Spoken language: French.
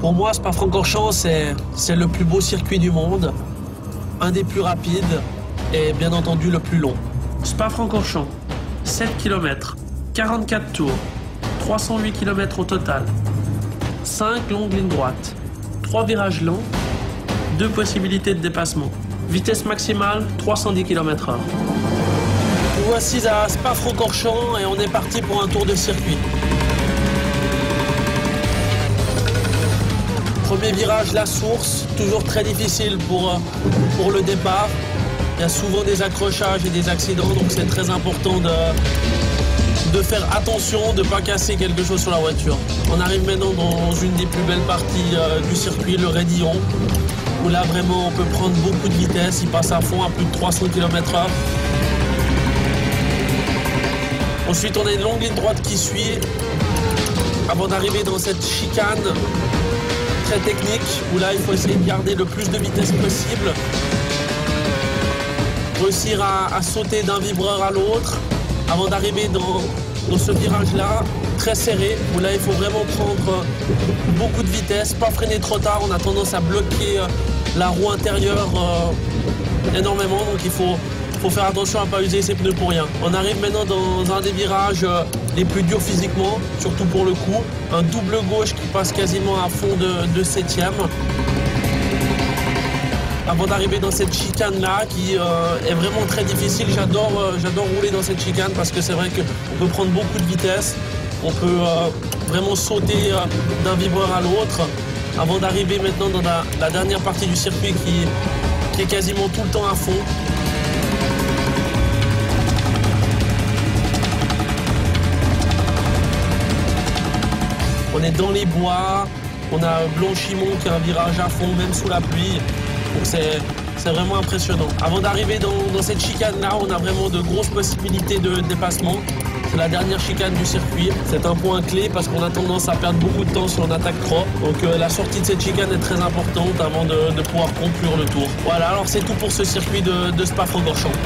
Pour moi, Spa-Francorchamps, c'est le plus beau circuit du monde, un des plus rapides et bien entendu le plus long. Spa-Francorchamps, 7 km, 44 tours, 308 km au total, 5 longues lignes droites, 3 virages longs, 2 possibilités de dépassement. Vitesse maximale, 310 km/h. Nous voici à Spa-Francorchamps et on est parti pour un tour de circuit. Premier virage, la source, toujours très difficile pour le départ. Il y a souvent des accrochages et des accidents, donc c'est très important de faire attention, de ne pas casser quelque chose sur la voiture. On arrive maintenant dans une des plus belles parties du circuit, le Raidillon, où là vraiment on peut prendre beaucoup de vitesse, il passe à fond à plus de 300 km/h. Ensuite on a une longue ligne droite qui suit avant d'arriver dans cette chicane très technique, où là il faut essayer de garder le plus de vitesse possible. Réussir à sauter d'un vibreur à l'autre avant d'arriver dans ce virage-là, très serré, où là il faut vraiment prendre beaucoup de vitesse, pas freiner trop tard, on a tendance à bloquer la roue intérieure énormément, donc il faut faire attention à ne pas user ses pneus pour rien. On arrive maintenant dans un des virages les plus durs physiquement, surtout pour le coup, un double gauche qui passe quasiment à fond de 7e. Avant d'arriver dans cette chicane-là, qui est vraiment très difficile. J'adore rouler dans cette chicane parce que c'est vrai qu'on peut prendre beaucoup de vitesse. On peut vraiment sauter d'un vibreur à l'autre. Avant d'arriver maintenant dans la dernière partie du circuit qui est quasiment tout le temps à fond. On est dans les bois, on a Blanchimont qui a un virage à fond, même sous la pluie. Donc c'est vraiment impressionnant. Avant d'arriver dans cette chicane-là, on a vraiment de grosses possibilités de dépassement. C'est la dernière chicane du circuit. C'est un point clé parce qu'on a tendance à perdre beaucoup de temps si on attaque trop. Donc la sortie de cette chicane est très importante avant de pouvoir conclure le tour. Voilà, alors c'est tout pour ce circuit de Spa-Francorchamps.